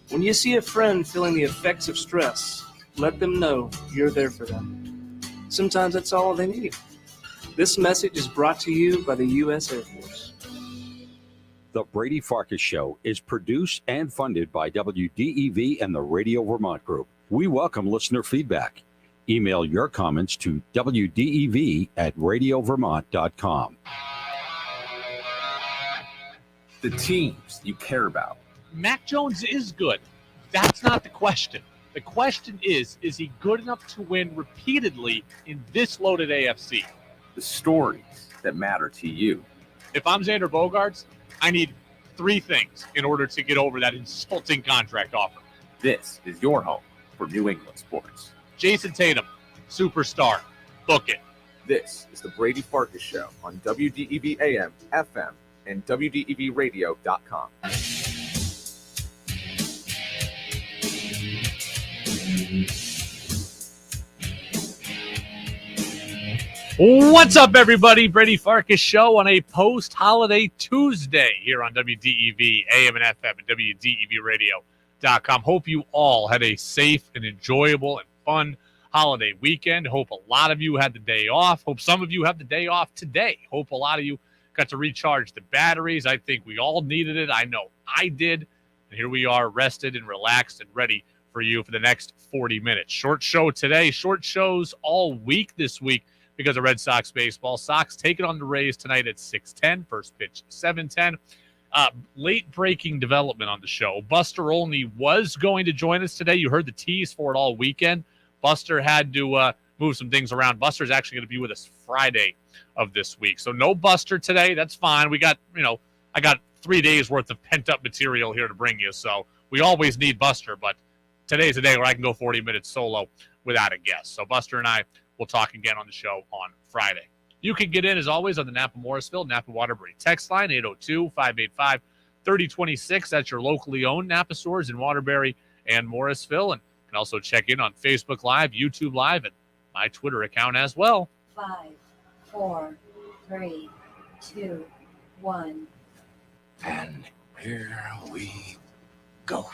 When you see a friend feeling the effects of stress, let them know you're there for them. Sometimes that's all they need. This message is brought to you by the U.S. Air Force. The Brady Farkas Show is produced and funded by WDEV and the Radio Vermont Group. We welcome listener feedback. Email your comments to wdev@radiovermont.com. The teams you care about. Mac Jones is good. That's not the question. The question is he good enough to win repeatedly in this loaded AFC? The stories that matter to you. If I'm Xander Bogaerts, I need 3 things in order to get over that insulting contract offer. This is your home for New England sports. Jason Tatum, superstar. Book it. This is the Brady Farkas Show on WDEV AM, FM, and WDEVradio.com. What's up, everybody? Brady Farkas Show on a post-holiday Tuesday here on WDEV, AM and FM, and WDEVradio.com. Hope you all had a safe and enjoyable and fun holiday weekend. Hope a lot of you had the day off. Hope some of you have the day off today. Hope a lot of you got to recharge the batteries. I think we all needed it. I know I did. And here we are, rested and relaxed and ready for you for the next 40 minutes. Short show today. Short shows all week this week because of Red Sox baseball. Sox take it on the Rays tonight at 6:10. First pitch, 7:10. Late breaking development on the show. Buster Olney was going to join us today. You heard the tease for it all weekend. Buster had to move some things around. Buster's actually going to be with us Friday of this week. So no Buster today. That's fine. We got, I got 3 days worth of pent-up material here to bring you. So we always need Buster, but today's a day where I can go 40 minutes solo without a guest. So Buster and I will talk again on the show on Friday. You can get in, as always, on the Napa Morrisville, Napa Waterbury text line, 802-585-3026. That's your locally owned Napa stores in Waterbury and Morrisville. And you can also check in on Facebook Live, YouTube Live, and my Twitter account as well. 5, 4, 3, 2, 1. And here we go.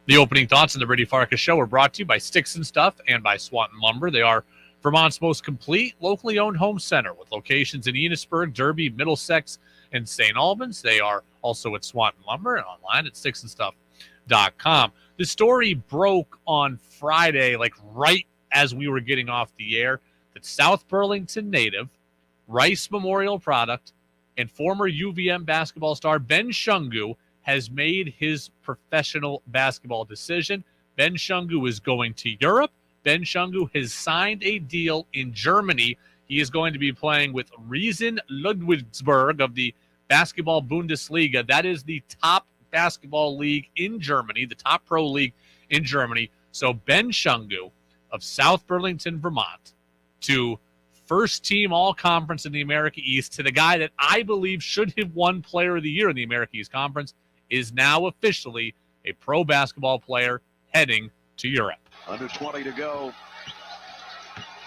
The opening thoughts on the Brady Farkas Show are brought to you by Sticks and Stuff and by Swanton Lumber. They are Vermont's most complete locally owned home center with locations in Enosburg, Derby, Middlesex, and St. Albans. They are also at Swanton Lumber and online at sticksandstuff.com. The story broke on Friday, like right as we were getting off the air, that South Burlington native, Rice Memorial product, and former UVM basketball star Ben Shungu has made his professional basketball decision. Ben Shungu is going to Europe. Ben Shungu has signed a deal in Germany. He is going to be playing with Riesen Ludwigsburg of the Basketball Bundesliga. That is the top basketball league in Germany, the top pro league in Germany. So Ben Shungu of South Burlington, Vermont, to first team all-conference in the America East, to the guy that I believe should have won Player of the Year in the America East Conference, is now officially a pro basketball player heading to Europe. Under 20 to go.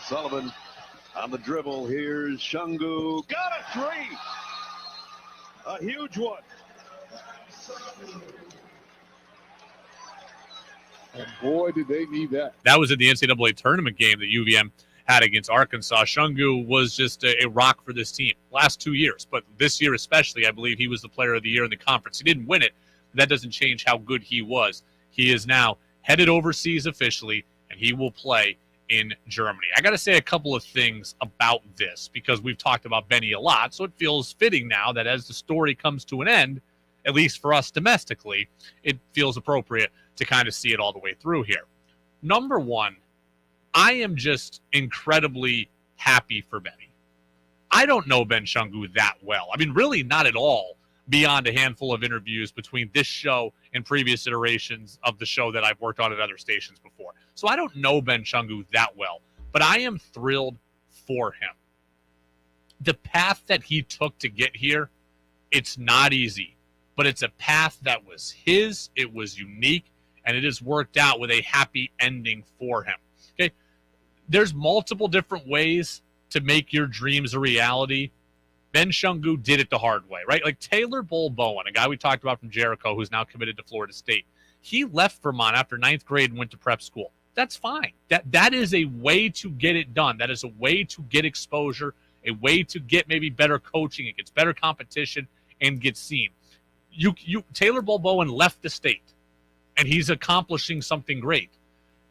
Sullivan on the dribble. Here's Shungu. Got a three. A huge one. And boy, did they need that. That was in the NCAA tournament game that UVM had against Arkansas. Shungu was just a rock for this team last 2 years, but this year especially, I believe he was the player of the year in the conference. He didn't win it. That doesn't change how good he was. He is now headed overseas officially, and he will play in Germany. I got to say a couple of things about this because we've talked about Benny a lot, so it feels fitting now that as the story comes to an end, at least for us domestically, it feels appropriate to kind of see it all the way through here. Number one, I am just incredibly happy for Benny. I don't know Ben Shungu that well. I mean, really not at all, beyond a handful of interviews between this show and previous iterations of the show that I've worked on at other stations before. So I don't know Ben Shungu that well, but I am thrilled for him. The path that he took to get here, it's not easy, but it's a path that was his, it was unique, and it has worked out with a happy ending for him. Okay, there's multiple different ways to make your dreams a reality. Ben Shungu did it the hard way, right? Like Taylor Bull Bowen, a guy we talked about from Jericho who's now committed to Florida State. He left Vermont after 9th grade and went to prep school. That's fine. That is a way to get it done. That is a way to get exposure, a way to get maybe better coaching. It gets better competition and gets seen. Taylor Bolbowen left the state, and he's accomplishing something great.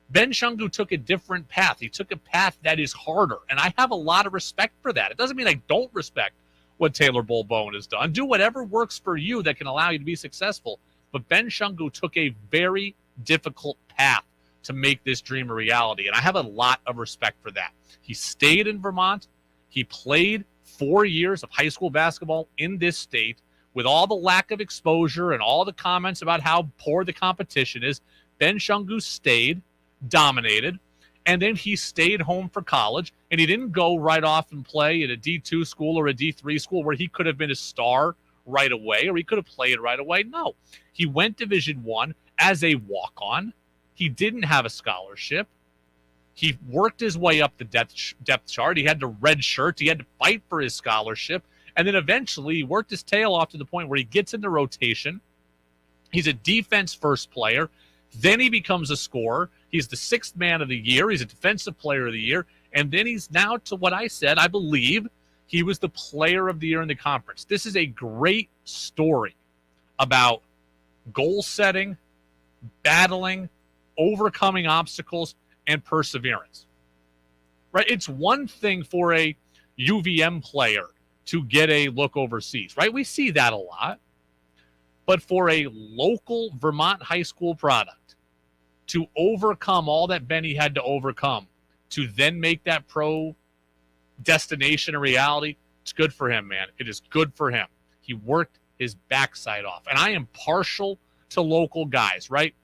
Ben Shungu took a different path. He took a path that is harder, and I have a lot of respect for that. It doesn't mean I don't respect what Taylor Bolbowen has done. Do whatever works for you that can allow you to be successful. But Ben Shungu took a very difficult path to make this dream a reality, and I have a lot of respect for that. He stayed in Vermont. He played 4 years of high school basketball in this state with all the lack of exposure and all the comments about how poor the competition is. Ben Shungu stayed, dominated, and then he stayed home for college, and he didn't go right off and play at a D2 school or a D3 school where he could have been a star right away or he could have played right away. No, he went Division I as a walk-on. He didn't have a scholarship. He worked his way up the depth chart. He had to redshirt. He had to fight for his scholarship. And then eventually he worked his tail off to the point where he gets into rotation. He's a defense-first player. Then he becomes a scorer. He's the 6th man of the year. He's a defensive player of the year. And then he's now, to what I said, I believe he was the player of the year in the conference. This is a great story about goal setting, battling, overcoming obstacles, and perseverance. Right? It's one thing for a UVM player to get a look overseas, right? We see that a lot. But for a local Vermont high school product to overcome all that Benny had to overcome, to then make that pro destination a reality, it's good for him, man. It is good for him. He worked his backside off. And I am partial to local guys, right?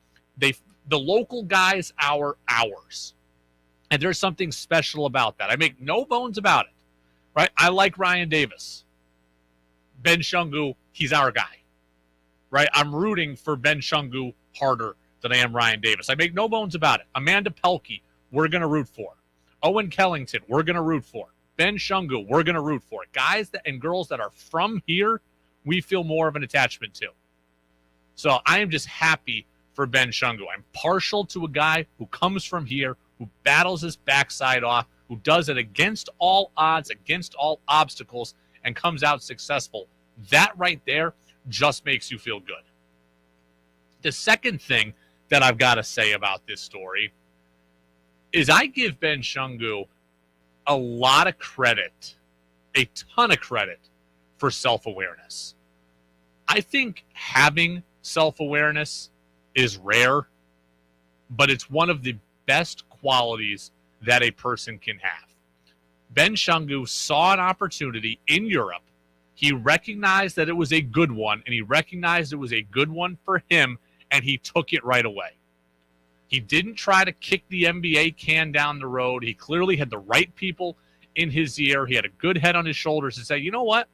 The local guys are ours. And there's something special about that. I make no bones about it, right? I like Ryan Davis. Ben Shungu, he's our guy, right? I'm rooting for Ben Shungu harder than I am Ryan Davis. I make no bones about it. Amanda Pelkey, we're going to root for. Owen Kellington, we're going to root for. Ben Shungu, we're going to root for. Guys and girls that are from here, we feel more of an attachment to. So I am just happy for Ben Shungu. I'm partial to a guy who comes from here, who battles his backside off, who does it against all odds, against all obstacles, and comes out successful. That right there just makes you feel good. The second thing that I've got to say about this story is I give Ben Shungu a lot of credit, a ton of credit for self-awareness. I think having self-awareness is rare, but it's one of the best qualities that a person can have. Ben Shungu saw an opportunity in Europe. He recognized that it was a good one, and he recognized it was a good one for him, and he took it right away. He didn't try to kick the NBA can down the road. He clearly had the right people in his ear. He had a good head on his shoulders to say, you know what?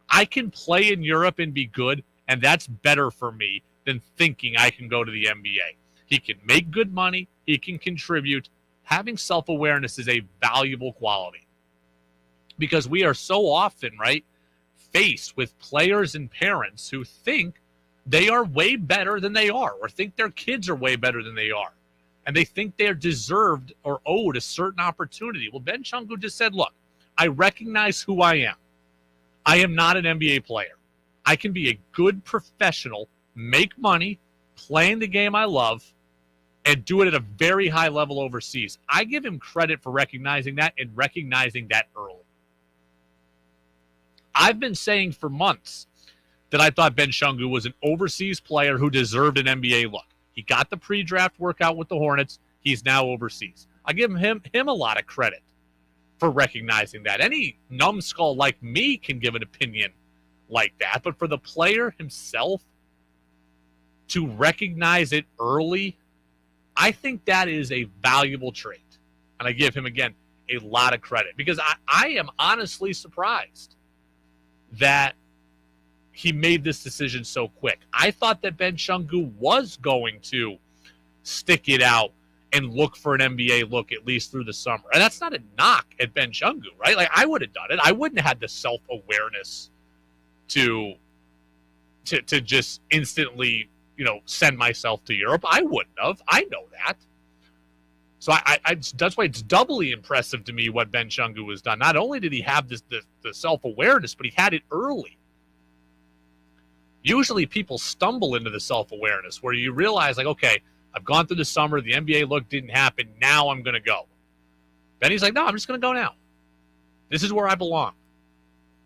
I can play in Europe and be good, and that's better for me than thinking I can go to the NBA. He can make good money. He can contribute. Having self-awareness is a valuable quality because we are so often, right, faced with players and parents who think they are way better than they are or think their kids are way better than they are. And they think they're deserved or owed a certain opportunity. Well, Ben Shungu just said, look, I recognize who I am. I am not an NBA player. I can be a good professional, make money, playing the game I love, and do it at a very high level overseas. I give him credit for recognizing that and recognizing that early. I've been saying for months that I thought Ben Shungu was an overseas player who deserved an NBA look. He got the pre-draft workout with the Hornets. He's now overseas. I give him a lot of credit for recognizing that. Any numbskull like me can give an opinion like that, but for the player himself to recognize it early, I think that is a valuable trait. And I give him, again, a lot of credit because I am honestly surprised that he made this decision so quick. I thought that Ben Shungu was going to stick it out and look for an NBA look at least through the summer. And that's not a knock at Ben Shungu, right? Like, I would have done it. I wouldn't have had the self-awareness to just instantly, send myself to Europe. I wouldn't have. I know that. So that's why it's doubly impressive to me what Ben Shungu has done. Not only did he have the self-awareness, but he had it early. Usually people stumble into the self-awareness where you realize, like, okay, I've gone through the summer, the NBA look didn't happen, now I'm going to go. Then he's like, no, I'm just going to go now. This is where I belong.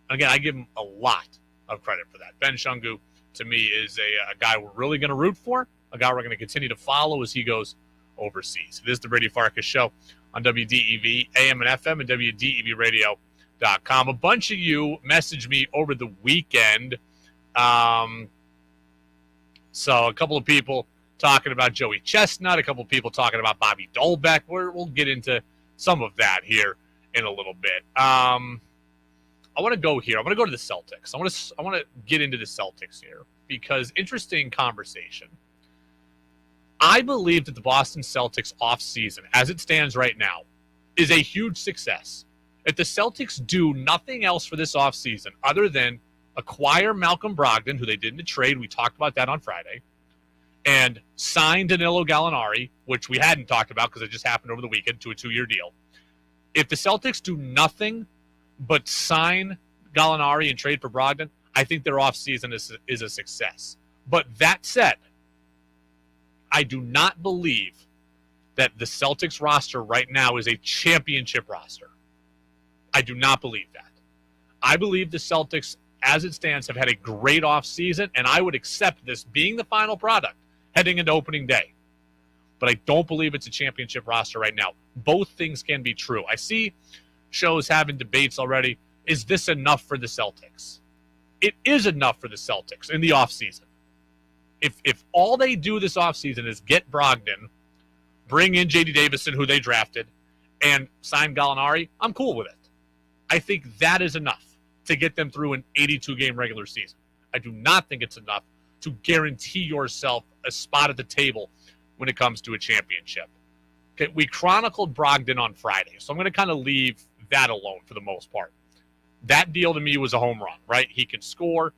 Again, I give him a lot of credit for that. Ben Shungu, to me, is a guy we're really going to root for, a guy we're going to continue to follow as he goes overseas. It is the Brady Farkas Show on WDEV, AM and FM, and WDEVradio.com. A bunch of you messaged me over the weekend. So a couple of people talking about Joey Chestnut, a couple of people talking about Bobby Dolbeck. We'll get into some of that here in a little bit. I want to go here. I want to go to the Celtics. I want to get into the Celtics here because interesting conversation. I believe that the Boston Celtics offseason, as it stands right now, is a huge success. If the Celtics do nothing else for this offseason other than acquire Malcolm Brogdon, who they did in the trade, we talked about that on Friday, and sign Danilo Gallinari, which we hadn't talked about because it just happened over the weekend, to a 2-year deal. If the Celtics do nothing but sign Gallinari and trade for Brogdon, I think their offseason is a success. But that said, I do not believe that the Celtics roster right now is a championship roster. I do not believe that. I believe the Celtics, as it stands, have had a great offseason, and I would accept this being the final product heading into opening day. But I don't believe it's a championship roster right now. Both things can be true. I see shows having debates already. Is this enough for the Celtics? It is enough for the Celtics in the offseason. If all they do this offseason is get Brogdon, bring in J.D. Davison, who they drafted, and sign Gallinari, I'm cool with it. I think that is enough to get them through an 82-game regular season. I do not think it's enough to guarantee yourself a spot at the table when it comes to a championship. Okay, we chronicled Brogdon on Friday, so I'm going to kind of leave that alone for the most part. That deal to me was a home run, right? He can score,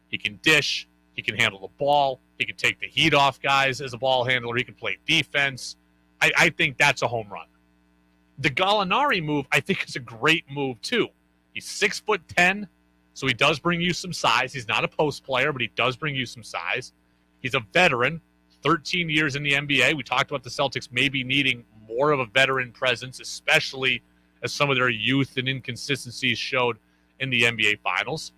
he can dish, he can handle the ball, he can take the heat off guys as a ball handler, he can play defense. I think that's a home run. The Gallinari move, I think, is a great move too. He's 6'10", so he does bring you some size. He's not a post player, but he does bring you some size. He's a veteran, 13 years in the NBA. We talked about the Celtics maybe needing more of a veteran presence, especially as some of their youth and inconsistencies showed in the NBA Finals.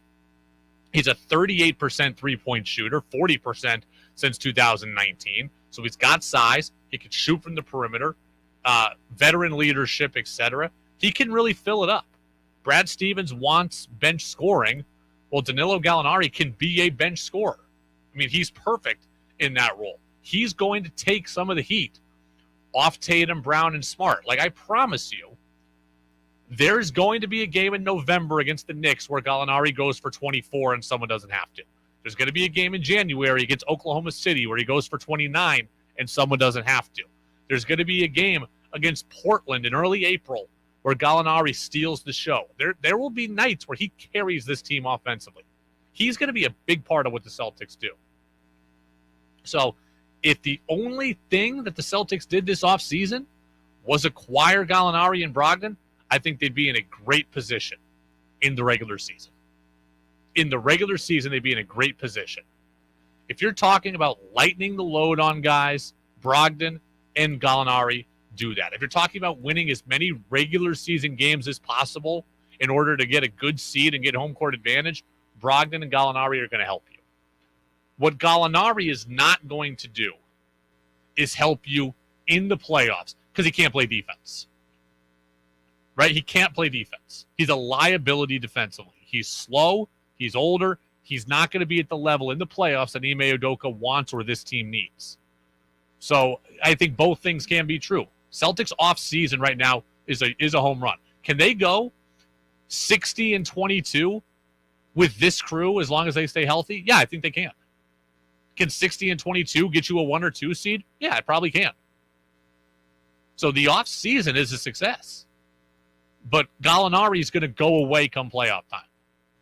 He's a 38% three-point shooter, 40% since 2019. So he's got size. He can shoot from the perimeter, veteran leadership, etc. He can really fill it up. Brad Stevens wants bench scoring. Well, Danilo Gallinari can be a bench scorer. I mean, he's perfect in that role. He's going to take some of the heat off Tatum, Brown, and Smart. Like, I promise you, there's going to be a game in November against the Knicks where Gallinari goes for 24 and someone doesn't have to. There's going to be a game in January against Oklahoma City where he goes for 29 and someone doesn't have to. There's going to be a game against Portland in early April where Gallinari steals the show. There will be nights where he carries this team offensively. He's going to be a big part of what the Celtics do. So if the only thing that the Celtics did this offseason was acquire Gallinari and Brogdon, I think they'd be in a great position in the regular season. In the regular season, they'd be in a great position. If you're talking about lightening the load on guys, Brogdon and Gallinari do that. If you're talking about winning as many regular season games as possible in order to get a good seed and get home court advantage, Brogdon and Gallinari are going to help you. What Gallinari is not going to do is help you in the playoffs because he can't play defense. Right? He can't play defense. He's a liability defensively. He's slow. He's older. He's not going to be at the level in the playoffs that Ime Udoka wants or this team needs. So I think both things can be true. Celtics off season right now is a home run. Can they go 60-22 with this crew as long as they stay healthy? Yeah, I think they can. Can 60-22 get you a 1 or 2 seed? Yeah, it probably can. So the off season is a success. But Gallinari is going to go away come playoff time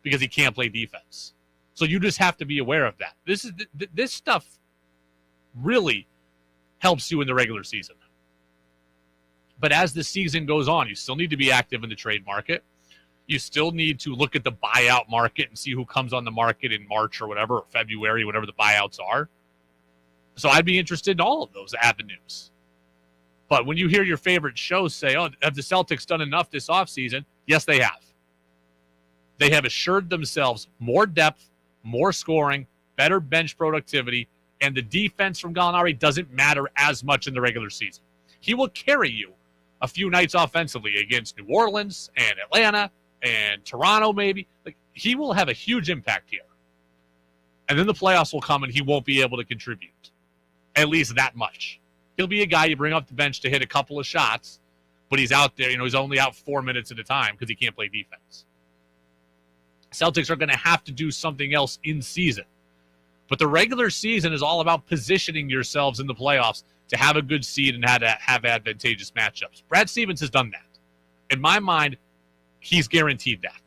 because he can't play defense. So you just have to be aware of that. This stuff really helps you in the regular season. But as the season goes on, you still need to be active in the trade market. You still need to look at the buyout market and see who comes on the market in March or whatever, or February, whatever the buyouts are. So I'd be interested in all of those avenues. But when you hear your favorite shows say, oh, have the Celtics done enough this offseason? Yes, they have. They have assured themselves more depth, more scoring, better bench productivity, and the defense from Gallinari doesn't matter as much in the regular season. He will carry you a few nights offensively against New Orleans and Atlanta and Toronto maybe. Like, he will have a huge impact here. And then the playoffs will come and he won't be able to contribute, at least that much. He'll be a guy you bring off the bench to hit a couple of shots, but he's out there, he's only out 4 minutes at a time because he can't play defense. Celtics are going to have to do something else in season. But the regular season is all about positioning yourselves in the playoffs to have a good seed and have advantageous matchups. Brad Stevens has done that. In my mind, he's guaranteed that.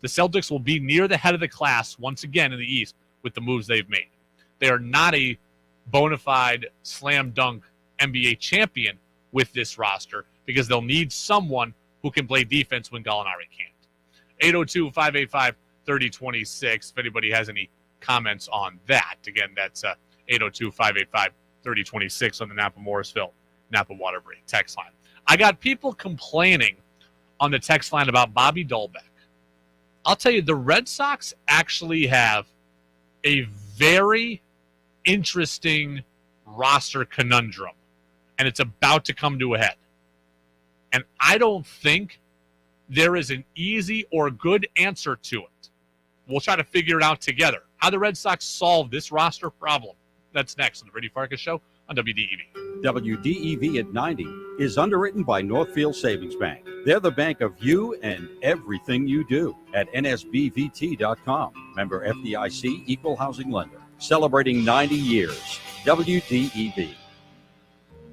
The Celtics will be near the head of the class once again in the East with the moves they've made. They are not a bona fide slam dunk NBA champion with this roster because they'll need someone who can play defense when Gallinari can't. 802-585-3026. If anybody has any comments on that. Again, that's 802-585-3026 on the Napa Morrisville, Napa Waterbury text line. I got people complaining on the text line about Bobby Dolbeck. I'll tell you, the Red Sox actually have a very interesting roster conundrum, and it's about to come to a head. And I don't think there is an easy or good answer to it. We'll try to figure it out together. How the Red Sox solve this roster problem. That's next on the Brady Farkas Show on WDEV. WDEV at 90 is underwritten by Northfield Savings Bank. They're the bank of you and everything you do at nsbvt.com. Member FDIC, equal housing lender. Celebrating 90 years. WDEV.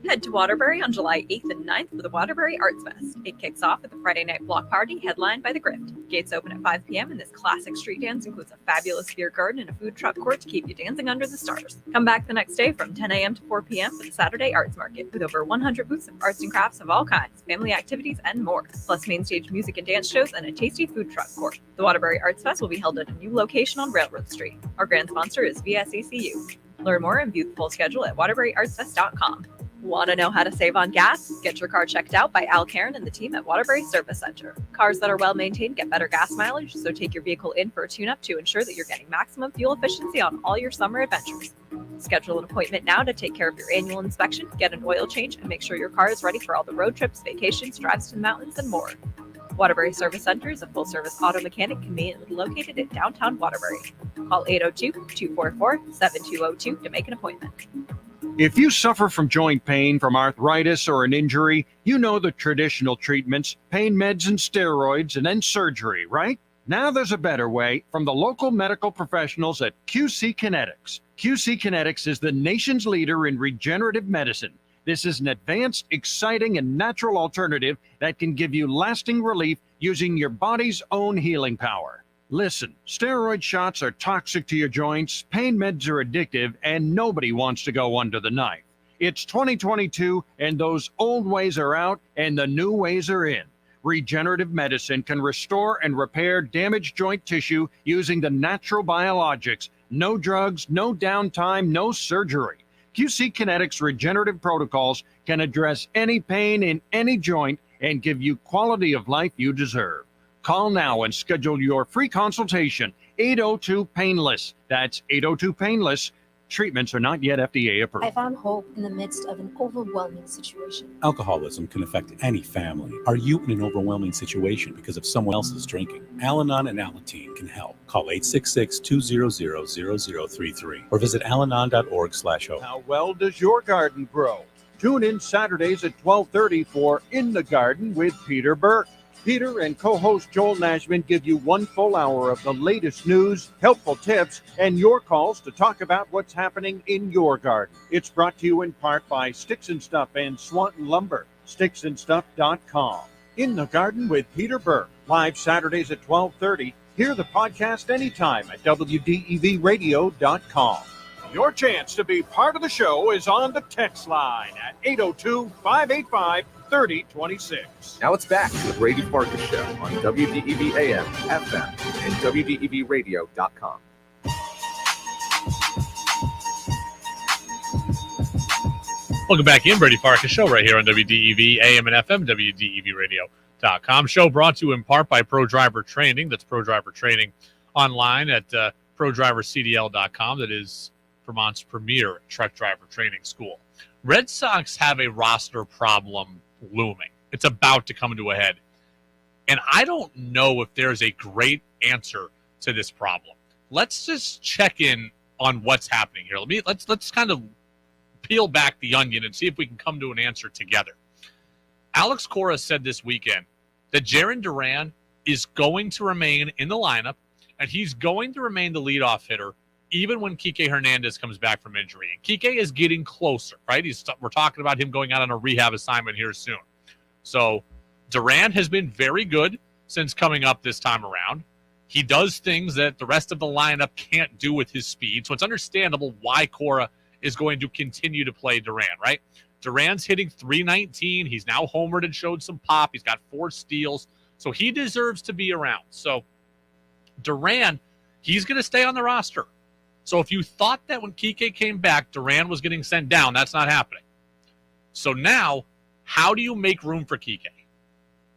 Head to Waterbury on July 8th and 9th for the Waterbury Arts Fest. It kicks off with the Friday night block party headlined by The Grift. Gates open at 5 p.m. and this classic street dance includes a fabulous beer garden and a food truck court to keep you dancing under the stars. Come back the next day from 10 a.m. to 4 p.m. for the Saturday Arts Market with over 100 booths of arts and crafts of all kinds, family activities, and more. Plus main stage music and dance shows and a tasty food truck court. The Waterbury Arts Fest will be held at a new location on Railroad Street. Our grand sponsor is VSECU. Learn more and view the full schedule at waterburyartsfest.com. Want to know how to save on gas? Get your car checked out by Al Karen and the team at Waterbury Service Center. Cars that are well maintained get better gas mileage, so take your vehicle in for a tune-up to ensure that you're getting maximum fuel efficiency on all your summer adventures. Schedule an appointment now to take care of your annual inspection, get an oil change, and make sure your car is ready for all the road trips, vacations, drives to the mountains, and more. Waterbury Service Center is a full-service auto mechanic conveniently located in downtown Waterbury. Call 802-244-7202 to make an appointment. If you suffer from joint pain from arthritis or an injury, you know the traditional treatments, pain meds and steroids, and then surgery, right? Now there's a better way from the local medical professionals at QC Kinetics. QC Kinetics is the nation's leader in regenerative medicine. This is an advanced, exciting, and natural alternative that can give you lasting relief using your body's own healing power. Listen, steroid shots are toxic to your joints, pain meds are addictive, and nobody wants to go under the knife. It's 2022, and those old ways are out, and the new ways are in. Regenerative medicine can restore and repair damaged joint tissue using the natural biologics. No drugs, no downtime, no surgery. QC Kinetics regenerative protocols can address any pain in any joint and give you quality of life you deserve. Call now and schedule your free consultation. 802-PAINLESS. That's 802-PAINLESS. Treatments are not yet FDA approved. I found hope in the midst of an overwhelming situation. Alcoholism can affect any family. Are you in an overwhelming situation because of someone else's drinking? Al-Anon and Alateen can help. Call 866-200-0033 or visit alanon.org/hope. How well does your garden grow? Tune in Saturdays at 12:30 for In the Garden with Peter Burke. Peter and co-host Joel Nashman give you 1 full hour of the latest news, helpful tips, and your calls to talk about what's happening in your garden. It's brought to you in part by Sticks and Stuff and Swanton Lumber, sticksandstuff.com. In the Garden with Peter Burke, live Saturdays at 12:30. Hear the podcast anytime at WDEVradio.com. Your chance to be part of the show is on the text line at 802-585-3026. Now it's back to the Brady Farkas Show on WDEV AM, FM, and WDEVradio.com. Welcome back in, Brady Farkas Show right here on WDEV AM and FM, WDEVradio.com. Show brought to you in part by Pro Driver Training. That's Pro Driver Training online at ProDriverCDL.com. That is Vermont's premier truck driver training school. Red Sox have a roster problem looming. It's about to come to a head. And I don't know if there's a great answer to this problem. Let's just check in on what's happening here. Let's kind of peel back the onion and see if we can come to an answer together. Alex Cora said this weekend that Jarren Duran is going to remain in the lineup and he's going to remain the leadoff hitter even when Kike Hernandez comes back from injury. And Kike is getting closer, right? We're talking about him going out on a rehab assignment here soon. So Duran has been very good since coming up this time around. He does things that the rest of the lineup can't do with his speed. So it's understandable why Cora is going to continue to play Duran, right? Duran's hitting .319. He's now homered and showed some pop. He's got 4 steals. So he deserves to be around. So Duran, he's going to stay on the roster. So if you thought that when Kike came back, Duran was getting sent down, that's not happening. So now, how do you make room for Kike?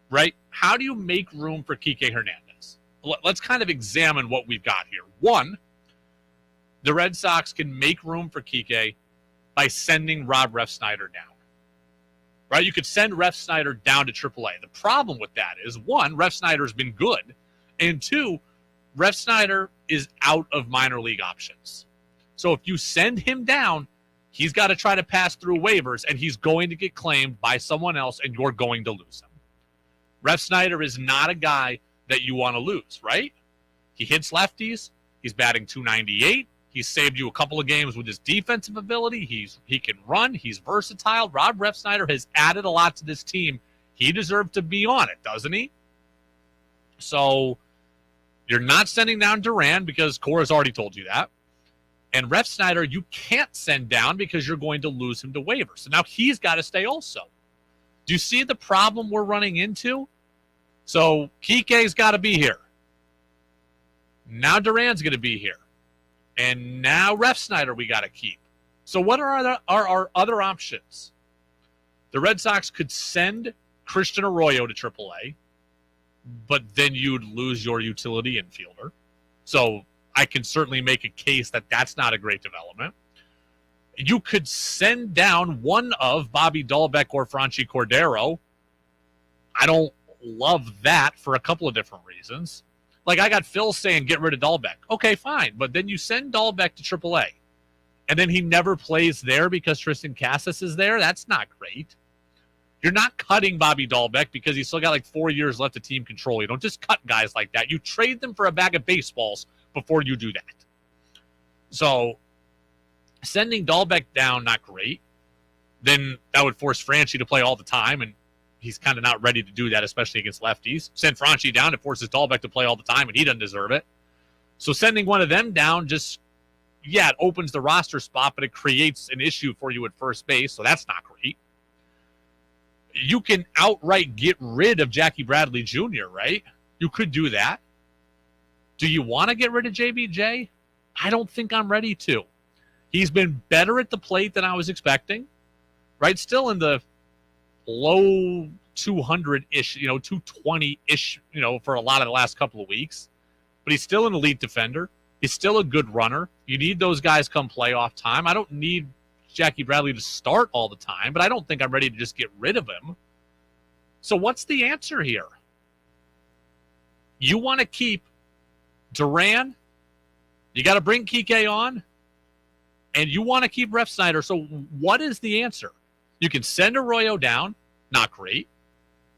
Right? How do you make room for Kike Hernandez? Let's kind of examine what we've got here. One, the Red Sox can make room for Kike by sending Rob Refsnyder down. Right? You could send Refsnyder down to AAA. The problem with that is, one, Refsnyder's been good, and two, Refsnyder is out of minor league options. So if you send him down, he's got to try to pass through waivers, and he's going to get claimed by someone else, and you're going to lose him. Refsnyder is not a guy that you want to lose, right? He hits lefties. He's batting .298. He's saved you a couple of games with his defensive ability. He can run. He's versatile. Rob Refsnyder has added a lot to this team. He deserved to be on it, doesn't he? So you're not sending down Duran because Cora's already told you that. And Refsnyder, you can't send down because you're going to lose him to waivers. So now he's got to stay also. Do you see the problem we're running into? So Kike's got to be here. Now Duran's going to be here. And now Refsnyder we got to keep. So what are our other options? The Red Sox could send Christian Arroyo to AAA, but then you'd lose your utility infielder. So I can certainly make a case that that's not a great development. You could send down one of Bobby Dahlbeck or Franchi Cordero. I don't love that for a couple of different reasons. Like, I got Phil saying get rid of Dahlbeck. Okay, fine. But then you send Dahlbeck to AAA. And then he never plays there because Tristan Casas is there. That's not great. You're not cutting Bobby Dahlbeck because he's still got like 4 years left of team control. You don't just cut guys like that. You trade them for a bag of baseballs before you do that. So sending Dahlbeck down, not great. Then that would force Franchi to play all the time, and he's kind of not ready to do that, especially against lefties. Send Franchi down, it forces Dahlbeck to play all the time, and he doesn't deserve it. So sending one of them down just, it opens the roster spot, but it creates an issue for you at first base, so that's not great. You can outright get rid of Jackie Bradley Jr., right? You could do that. Do you want to get rid of JBJ? I don't think I'm ready to. He's been better at the plate than I was expecting, right? Still in the low 200-ish, 220-ish, for a lot of the last couple of weeks. But he's still an elite defender. He's still a good runner. You need those guys come playoff time. I don't need Jackie Bradley to start all the time, but I don't think I'm ready to just get rid of him. So what's the answer here? You want to keep Duran, you got to bring Kike on, and you want to keep Refsnyder. So what is the answer? You can send Arroyo down, not great.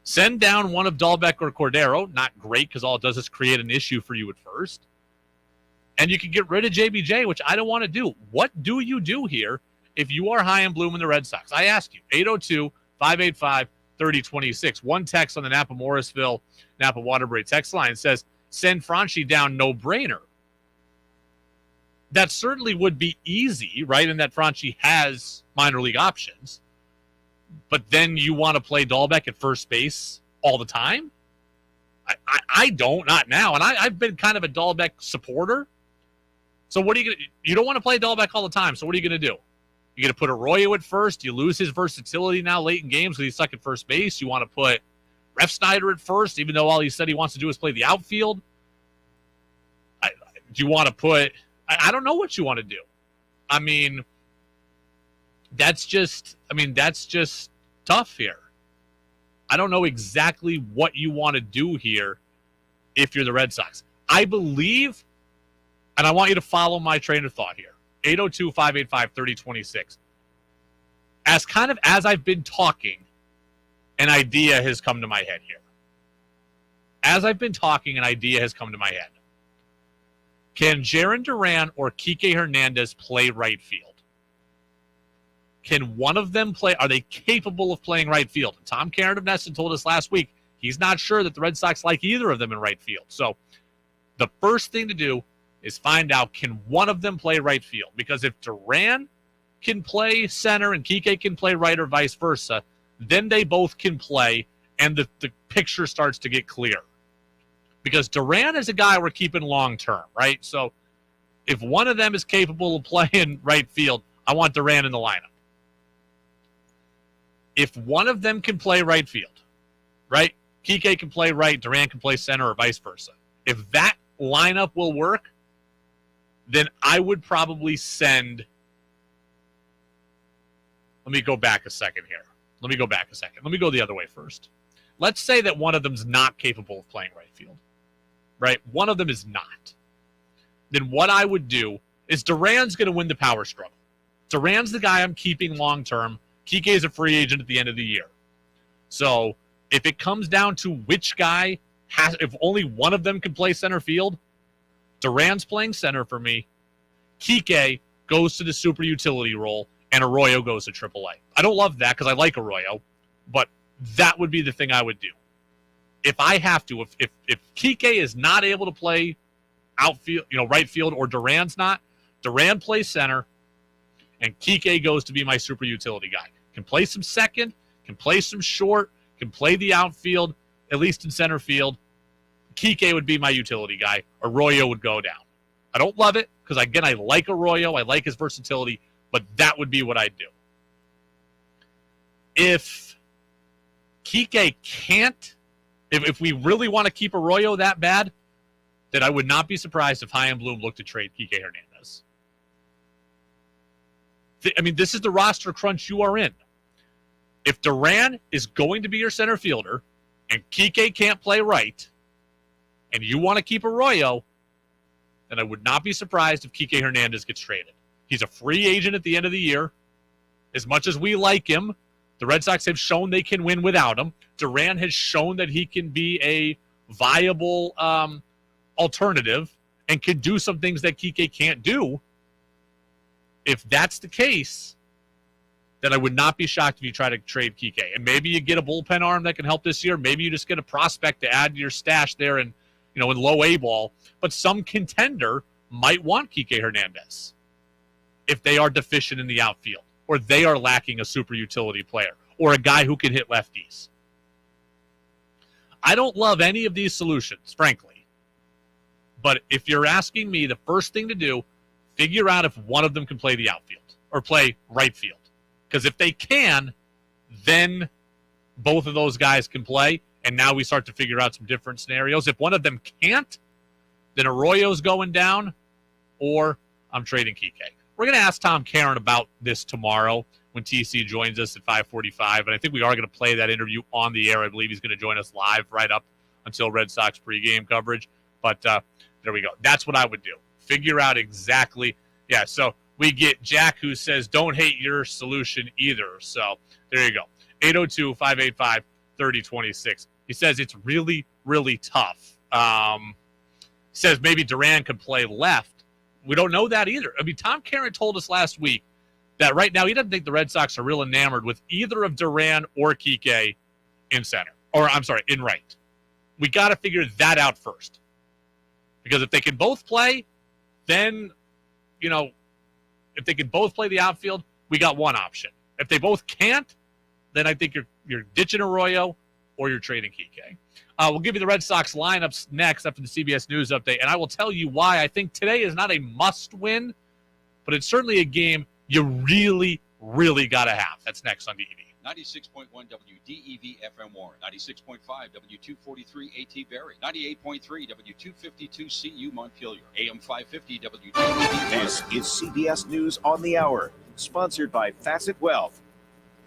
Send down one of Dahlbeck or Cordero, not great because all it does is create an issue for you at first. And you can get rid of JBJ, which I don't want to do. What do you do here if you are high and bloom in the Red Sox? I ask you, 802-585-3026. One text on the Napa Morrisville, Napa Waterbury text line says, send Franchi down, no brainer. that certainly would be easy, right? And that Franchi has minor league options. But then you want to play Dahlbeck at first base all the time? I don't, not now. And I've been kind of a Dahlbeck supporter. So what are you going to, you don't want to play Dahlbeck all the time. So what are you going to do? You're going to put Arroyo at first. You lose his versatility now late in games because he's stuck at first base. You want to put Refsnyder at first, even though all he said he wants to do is play the outfield. Do you want to put, I don't know what you want to do. I mean, that's just tough here. I don't know exactly what you want to do here if you're the Red Sox. I believe, and I want you to follow my train of thought here, 802-585-3026. As I've been talking, an idea has come to my head here. As I've been talking, an idea has come to my head. Can Jarren Duran or Kike Hernandez play right field? Can one of them play? Are they capable of playing right field? And Tom Caron of Nesson told us last week he's not sure that the Red Sox like either of them in right field. So the first thing to do is find out, can one of them play right field? Because if Duran can play center and Kike can play right or vice versa, then they both can play and the picture starts to get clear. Because Duran is a guy we're keeping long term, right? So if one of them is capable of playing right field, I want Duran in the lineup. If one of them can play right field, right? Kike can play right, Duran can play center, or vice versa. If that lineup will work, then I would probably send. Let me go back a second here. Let me go the other way first. Let's say that one of them's not capable of playing right field, right? One of them is not. Then what I would do is Duran's going to win the power struggle. Duran's the guy I'm keeping long term. Kike is a free agent at the end of the year. So if it comes down to which guy has, if only one of them can play center field, Duran's playing center for me. Kike goes to the super utility role, and Arroyo goes to AAA. I don't love that because I like Arroyo, but that would be the thing I would do. If I have to, if Kike is not able to play outfield, right field, or Duran's not, Duran plays center, and Kike goes to be my super utility guy. Can play some second, can play some short, can play the outfield, at least in center field. Kike would be my utility guy. Arroyo would go down. I don't love it because, again, I like Arroyo. I like his versatility, but that would be what I'd do. If Kike can't, if we really want to keep Arroyo that bad, then I would not be surprised if Chaim Bloom looked to trade Kike Hernandez. I mean, this is the roster crunch you are in. If Duran is going to be your center fielder and Kike can't play right, and you want to keep Arroyo, then I would not be surprised if Kike Hernandez gets traded. He's a free agent at the end of the year. As much as we like him, the Red Sox have shown they can win without him. Duran has shown that he can be a viable alternative and can do some things that Kike can't do. If that's the case, then I would not be shocked if you try to trade Kike. And maybe you get a bullpen arm that can help this year. Maybe you just get a prospect to add to your stash there in low A ball. But some contender might want Kike Hernandez if they are deficient in the outfield, or they are lacking a super utility player, or a guy who can hit lefties. I don't love any of these solutions, frankly. But if you're asking me, the first thing to do, figure out if one of them can play the outfield or play right field. Because if they can, then both of those guys can play, and now we start to figure out some different scenarios. If one of them can't, then Arroyo's going down, or I'm trading Kike. We're going to ask Tom Caron about this tomorrow when TC joins us at 5:45, and I think we are going to play that interview on the air. I believe he's going to join us live right up until Red Sox pregame coverage. But there we go. That's what I would do. Figure out exactly. Yeah, so we get Jack who says, don't hate your solution either. So there you go. 802-585-3026. He says it's really, really tough. He says maybe Duran could play left. We don't know that either. I mean, Tom Caron told us last week that right now he doesn't think the Red Sox are real enamored with either of Duran or Kike in center. Or, I'm sorry, in right. We got to figure that out first. Because if they can both play, then if they can both play the outfield, we got one option. If they both can't, then I think you're ditching Arroyo or you're trading Kike. We'll give you the Red Sox lineups next after the CBS News update, and I will tell you why I think today is not a must-win, but it's certainly a game you really, really got to have. That's next on DEV. 96.1 WDEV FM Warren, 96.5 W243 AT Berry, 98.3 W252 CU Montpelier, AM 550 WDEV. This is CBS News on the Hour, sponsored by Facet Wealth.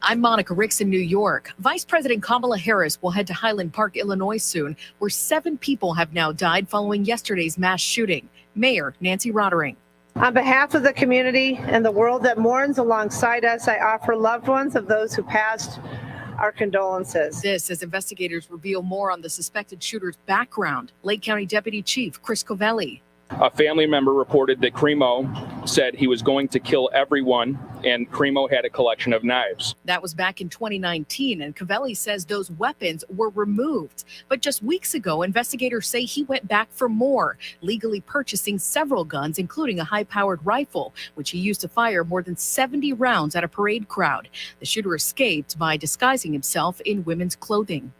I'm Monica Ricks in New York. Vice President Kamala Harris will head to Highland Park, Illinois soon, where 7 people have now died following yesterday's mass shooting. Mayor Nancy Roddering. On behalf of the community and the world that mourns alongside us, I offer loved ones of those who passed our condolences. This as investigators reveal more on the suspected shooter's background. Lake County Deputy Chief Chris Covelli. A family member reported that Cremo said he was going to kill everyone, and Cremo had a collection of knives. That was back in 2019, and Covelli says those weapons were removed. But just weeks ago, investigators say he went back for more, legally purchasing several guns, including a high-powered rifle, which he used to fire more than 70 rounds at a parade crowd. The shooter escaped by disguising himself in women's clothing.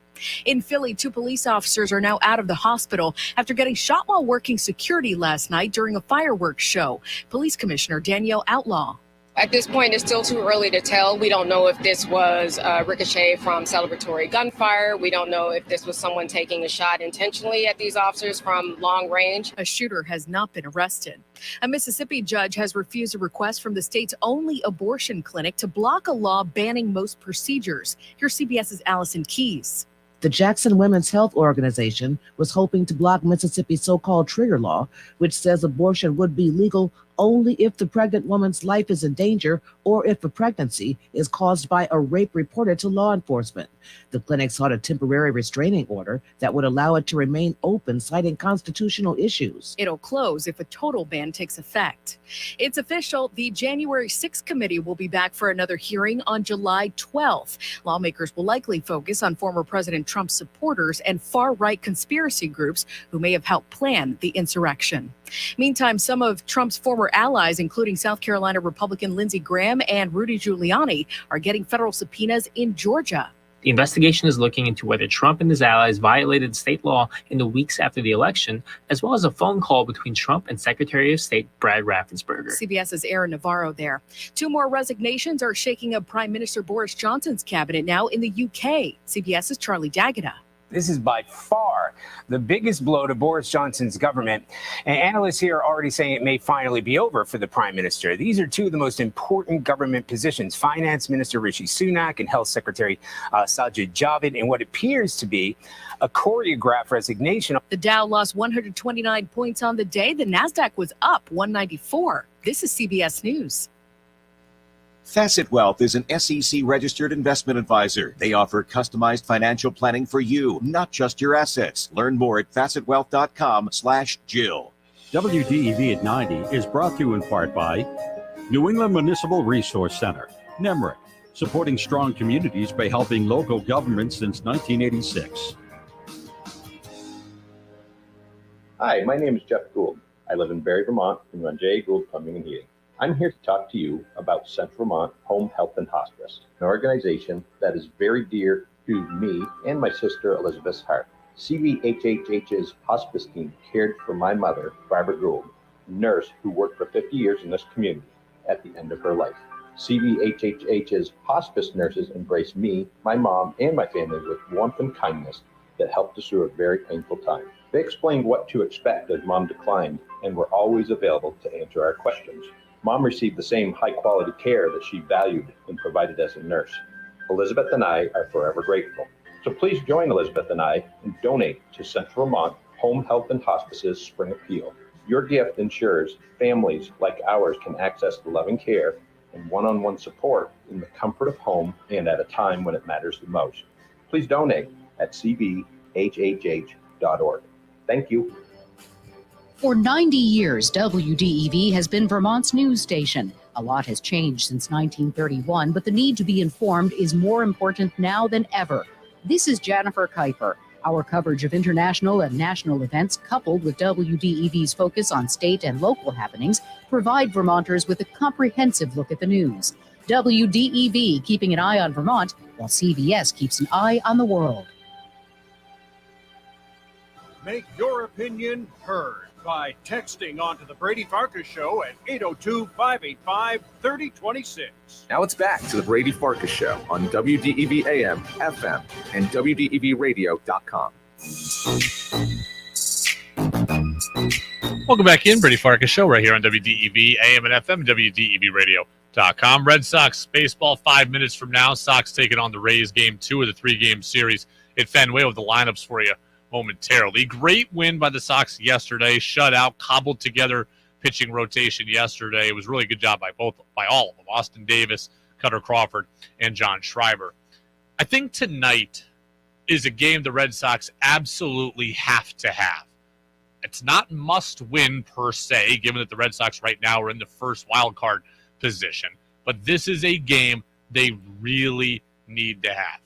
In Philly, 2 police officers are now out of the hospital after getting shot while working security last night during a fireworks show. Police Commissioner Danielle Outlaw. At this point, it's still too early to tell. We don't know if this was ricochet from celebratory gunfire. We don't know if this was someone taking a shot intentionally at these officers from long range. A shooter has not been arrested. A Mississippi judge has refused a request from the state's only abortion clinic to block a law banning most procedures. Here's CBS's Allison Keyes. The Jackson Women's Health Organization was hoping to block Mississippi's so-called trigger law, which says abortion would be legal only if the pregnant woman's life is in danger or if a pregnancy is caused by a rape reported to law enforcement. The clinic sought a temporary restraining order that would allow it to remain open, citing constitutional issues. It'll close if a total ban takes effect. It's official. The January 6th committee will be back for another hearing on July 12th. Lawmakers will likely focus on former President Trump's supporters and far-right conspiracy groups who may have helped plan the insurrection. Meantime, some of Trump's former allies, including South Carolina Republican Lindsey Graham and Rudy Giuliani, are getting federal subpoenas in Georgia. The investigation is looking into whether Trump and his allies violated state law in the weeks after the election, as well as a phone call between Trump and Secretary of State Brad Raffensperger. CBS's Aaron Navarro there. 2 more resignations are shaking up Prime Minister Boris Johnson's cabinet now in the UK. CBS's Charlie D'Agata. This is by far the biggest blow to Boris Johnson's government. And analysts here are already saying it may finally be over for the prime minister. These are 2 of the most important government positions, Finance Minister Rishi Sunak and Health Secretary Sajid Javid, in what appears to be a choreographed resignation. The Dow lost 129 points on the day. The Nasdaq was up 194. This is CBS News. Facet Wealth is an SEC-registered investment advisor. They offer customized financial planning for you, not just your assets. Learn more at facetwealth.com/Jill. WDEV at 90 is brought to you in part by New England Municipal Resource Center, NEMRIC, supporting strong communities by helping local governments since 1986. Hi, my name is Jeff Gould. I live in Barre, Vermont, and run J. Gould Plumbing and Heating. I'm here to talk to you about Central Vermont Home Health and Hospice, an organization that is very dear to me and my sister Elizabeth's heart. CVHHH's hospice team cared for my mother, Barbara Gould, a nurse who worked for 50 years in this community at the end of her life. CVHHH's hospice nurses embraced me, my mom, and my family with warmth and kindness that helped us through a very painful time. They explained what to expect as Mom declined and were always available to answer our questions. Mom received the same high-quality care that she valued and provided as a nurse. Elizabeth and I are forever grateful. So please join Elizabeth and I and donate to Central Vermont Home Health and Hospice's Spring Appeal. Your gift ensures families like ours can access the loving care and one-on-one support in the comfort of home and at a time when it matters the most. Please donate at cvhhh.org. Thank you. For 90 years, WDEV has been Vermont's news station. A lot has changed since 1931, but the need to be informed is more important now than ever. This is Jennifer Kuiper. Our coverage of international and national events, coupled with WDEV's focus on state and local happenings, provide Vermonters with a comprehensive look at the news. WDEV, keeping an eye on Vermont, while CBS keeps an eye on the world. Make your opinion heard by texting onto the Brady Farkas Show at 802-585-3026. Now it's back to the Brady Farkas Show on WDEV AM, FM, and WDEVradio.com. Welcome back in, Brady Farkas Show right here on WDEV AM and FM, WDEVradio.com. Red Sox baseball 5 minutes from now. Sox taking on the Rays, game 2 of the 3-game series at Fenway. With the lineups for you momentarily. Great win by the Sox yesterday. Shutout, cobbled together pitching rotation yesterday. It was a really good job by all of them. Austin Davis, Cutter Crawford, and John Schreiber. I think tonight is a game the Red Sox absolutely have to have. It's not must win per se, given that the Red Sox right now are in the first wild card position. But this is a game they really need to have.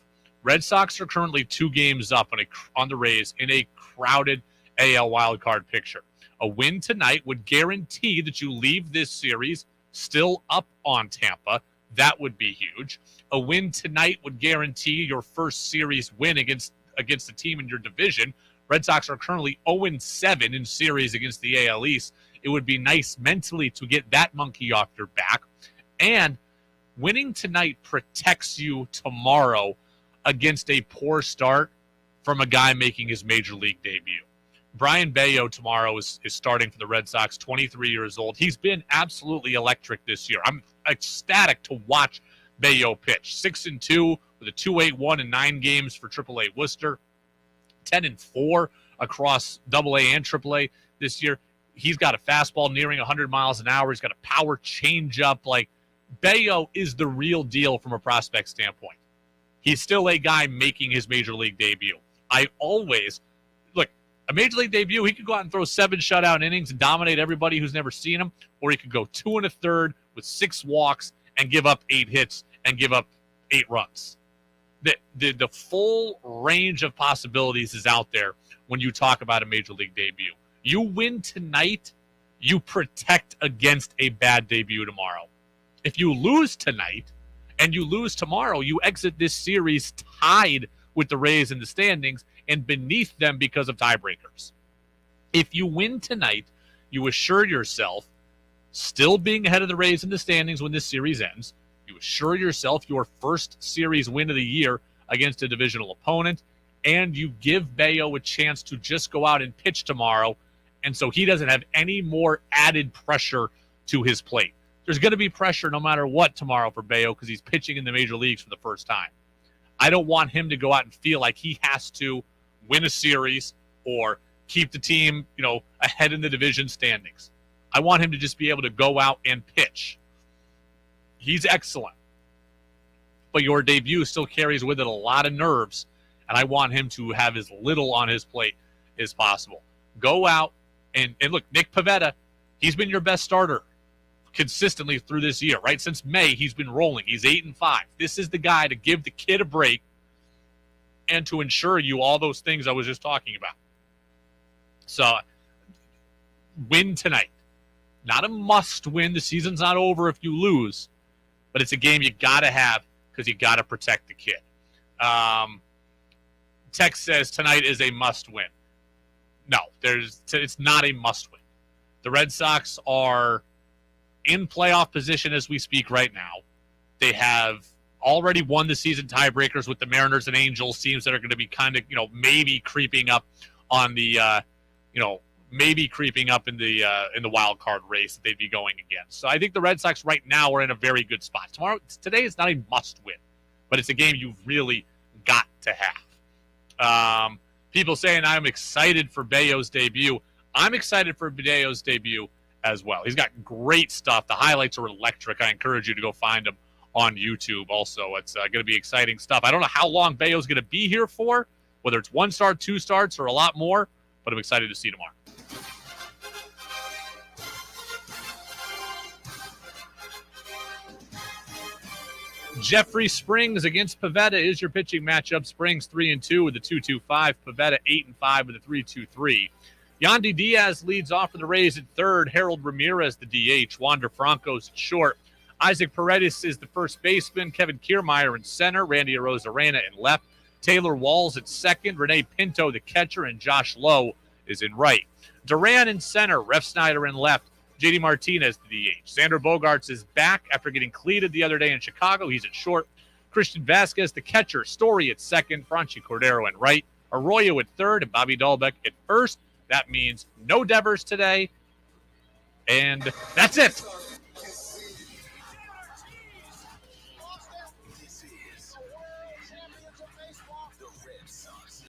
Red Sox are currently 2 games up on the Rays in a crowded AL wildcard picture. A win tonight would guarantee that you leave this series still up on Tampa. That would be huge. A win tonight would guarantee your first series win against a team in your division. Red Sox are currently 0-7 in series against the AL East. It would be nice mentally to get that monkey off your back. And winning tonight protects you tomorrow against a poor start from a guy making his major league debut. Brian Bayo tomorrow is starting for the Red Sox, 23 years old. He's been absolutely electric this year. I'm ecstatic to watch Bayo pitch. 6-2 with a 2.81 in 9 games for AAA Worcester. 10-4 across AA and AAA this year. He's got a fastball nearing 100 miles an hour. He's got a power changeup. Like, Bayo is the real deal from a prospect standpoint. He's still a guy making his major league debut. A major league debut, he could go out and throw 7 shutout innings and dominate everybody who's never seen him, or he could go 2 1/3 with 6 walks and give up 8 hits and give up 8 runs. The full range of possibilities is out there when you talk about a major league debut. You win tonight, you protect against a bad debut tomorrow. If you lose tonight and you lose tomorrow, you exit this series tied with the Rays in the standings and beneath them because of tiebreakers. If you win tonight, you assure yourself still being ahead of the Rays in the standings when this series ends. You assure yourself your first series win of the year against a divisional opponent, and you give Bayo a chance to just go out and pitch tomorrow, and so he doesn't have any more added pressure to his plate. There's going to be pressure no matter what tomorrow for Bayo because he's pitching in the major leagues for the first time. I don't want him to go out and feel like he has to win a series or keep the team, ahead in the division standings. I want him to just be able to go out and pitch. He's excellent. But your debut still carries with it a lot of nerves, and I want him to have as little on his plate as possible. Go out and look, Nick Pivetta, he's been your best starter consistently through this year, right? Since May, he's been rolling. He's 8-5. This is the guy to give the kid a break and to ensure you all those things I was just talking about. So, win tonight. Not a must win. The season's not over if you lose, but it's a game you got to have because you got to protect the kid. Text says tonight is a must win. No, it's not a must win. The Red Sox are in playoff position as we speak right now. They have already won the season tiebreakers with the Mariners and Angels, teams that are going to be kind of, maybe creeping up on the, maybe creeping up in the wild card race that they'd be going against. So I think the Red Sox right now are in a very good spot. Today is not a must win, but it's a game you've really got to have. People saying I'm excited for Bayo's debut. I'm excited for Bayo's debut as well. He's got great stuff. The highlights are electric. I encourage you to go find them on YouTube. Also, it's going to be exciting stuff. I don't know how long Bayo's going to be here for, whether it's 1 start, 2 starts, or a lot more, but I'm excited to see tomorrow. Jeffrey Springs against Pavetta is your pitching matchup. Springs 3-2 with a 2.25. Pavetta 8-5 with a 3.23. Yandy Diaz leads off for the Rays at third. Harold Ramirez, the DH. Wander Franco's at short. Isaac Paredes is the first baseman. Kevin Kiermaier in center. Randy Arozarena in left. Taylor Walls at second. Renee Pinto, the catcher. And Josh Lowe is in right. Duran in center. Ref Snyder in left. JD Martinez, the DH. Xander Bogaerts is back after getting cleated the other day in Chicago. He's at short. Christian Vasquez, the catcher. Story at second. Franchi Cordero in right. Arroyo at third. And Bobby Dahlbeck at first. That means no Devers today. And that's it.